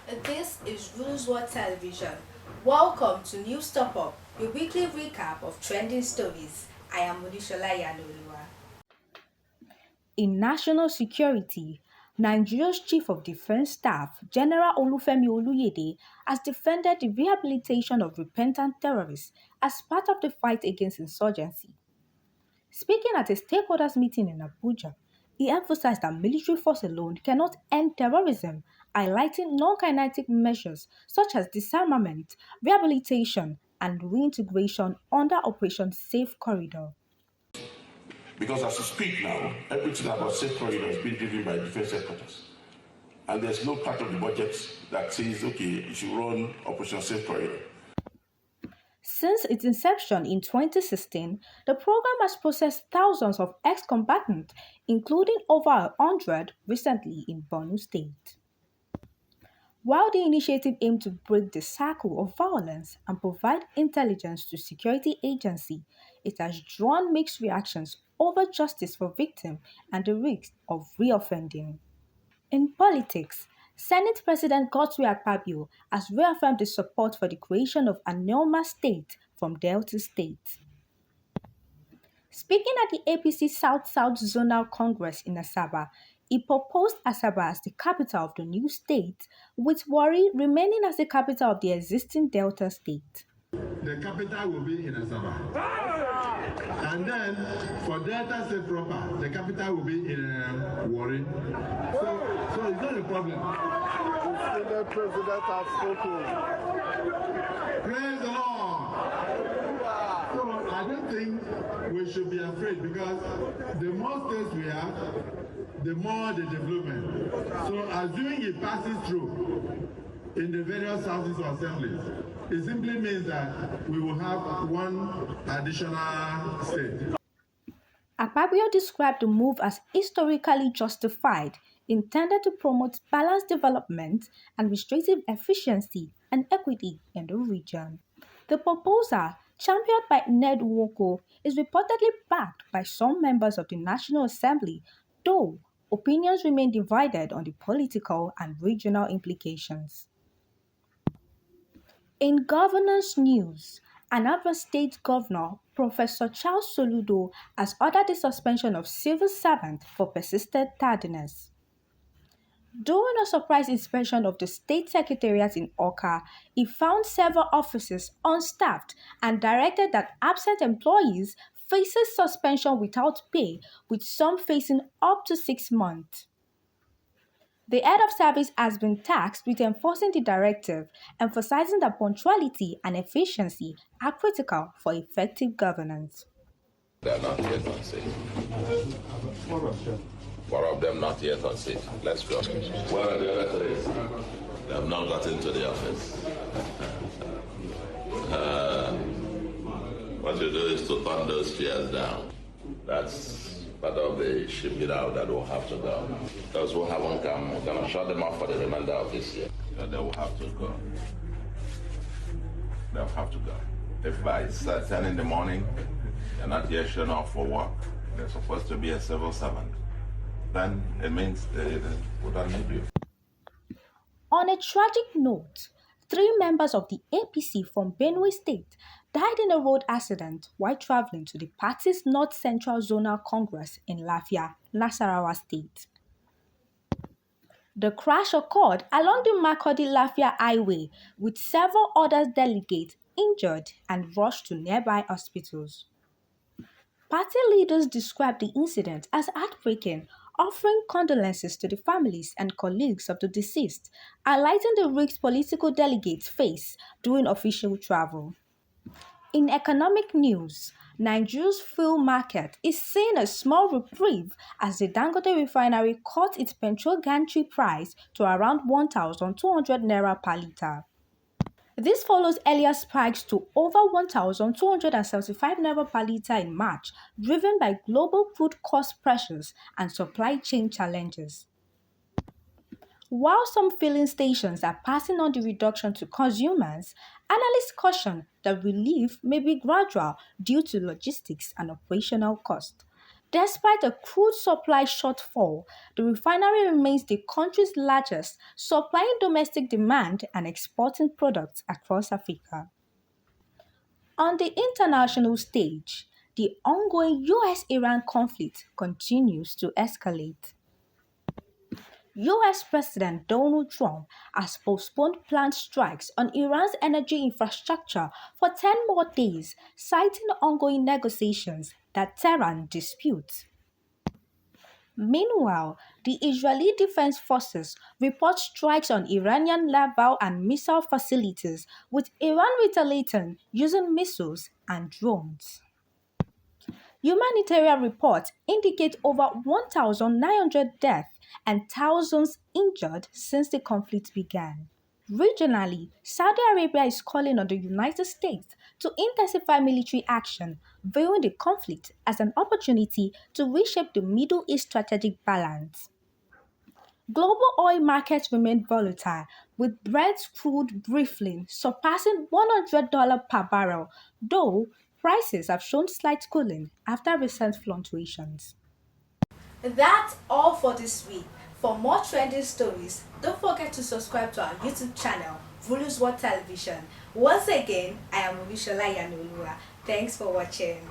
This is Olusola Television. Welcome to News Top Up, your weekly recap of trending stories. I am Olusola Iyanu. In national security, Nigeria's Chief of Defense Staff, General Olufemi Oluyede, has defended the rehabilitation of repentant terrorists as part of the fight against insurgency. Speaking at a stakeholders meeting in Abuja, he emphasized that military force alone cannot end terrorism, highlighting non-kinetic measures such as disarmament, rehabilitation, and reintegration under Operation Safe Corridor. Because as we speak now, everything about safe corridor is being driven by defense headquarters. And there's no part of the budget that says, okay, you should run Operation Safe Corridor. Since its inception in 2016, the program has processed thousands of ex-combatants, including over 100 recently in Borno State. While the initiative aimed to break the cycle of violence and provide intelligence to security agencies, it has drawn mixed reactions over justice for victims and the risk of reoffending. In politics, Senate President Godswill Akpabio has reaffirmed his support for the creation of an autonomous state from Delta State. Speaking at the APC South-South Zonal Congress in Asaba, he proposed Asaba as the capital of the new state, with Warri remaining as the capital of the existing Delta State. The capital will be in Asaba. And then for Delta State proper, the capital will be in Warri. So it's not a problem. The president has spoken. Praise the Lord. So I don't think we should be afraid because the more states we have, the more the development. So assuming it passes through in the various houses of assemblies, it simply means that we will have one additional state. Akpabio described the move as historically justified, intended to promote balanced development, administrative efficiency, and equity in the region. The proposal, championed by Ned Nwoko, is reportedly backed by some members of the National Assembly, though opinions remain divided on the political and regional implications. In governance news, Anambra State Governor Professor Charles Soludo has ordered the suspension of civil servants for persistent tardiness. During a surprise inspection of the state secretariat in Oka, he found several offices unstaffed and directed that absent employees faces suspension without pay, with some facing up to 6 months. The head of service has been tasked with enforcing the directive, emphasizing that punctuality and efficiency are critical for effective governance. They are not yet on safe. Four of them not yet on safe. Let's go. Where are the other three? They have not got into the office. What you do is to turn those chairs down. That's part of the shipping out that will have to go. Those who haven't come, we're going to shut them off for the remainder of this year. And they will have to go. They'll have to go. If by 10 in the morning, they're not yet shown off for work, they're supposed to be a civil servant, then it means they would not need you. On a tragic note, 3 members of the APC from Benue State died in a road accident while traveling to the party's North Central Zonal Congress in Lafia, Nasarawa State. The crash occurred along the Makurdi-Lafia Highway, with several other delegates injured and rushed to nearby hospitals. Party leaders described the incident as heartbreaking, offering condolences to the families and colleagues of the deceased, highlighting the risks political delegates face during official travel. In economic news, Nigeria's fuel market is seeing a small reprieve as the Dangote refinery cut its petrol gantry price to around 1,200 naira per litre. This follows earlier spikes to over 1,275 naira per litre in March, driven by global food cost pressures and supply chain challenges. While some filling stations are passing on the reduction to consumers, analysts caution that relief may be gradual due to logistics and operational costs. Despite a crude supply shortfall, the refinery remains the country's largest, supplying domestic demand and exporting products across Africa. On the international stage, the ongoing US-Iran conflict continues to escalate. US President Donald Trump has postponed planned strikes on Iran's energy infrastructure for 10 more days, citing ongoing negotiations that Tehran disputes. Meanwhile, the Israeli Defense Forces report strikes on Iranian naval and missile facilities, with Iran retaliating using missiles and drones. Humanitarian reports indicate over 1,900 deaths and thousands injured since the conflict began. Regionally, Saudi Arabia is calling on the United States to intensify military action, viewing the conflict as an opportunity to reshape the Middle East strategic balance. Global oil markets remain volatile, with Brent crude briefly surpassing $100 per barrel, though prices have shown slight cooling after recent fluctuations. That's all for this week. For more trending stories, don't forget to subscribe to our YouTube channel, Volusola Television. Once again, I am Olusola Iyanu. Thanks for watching.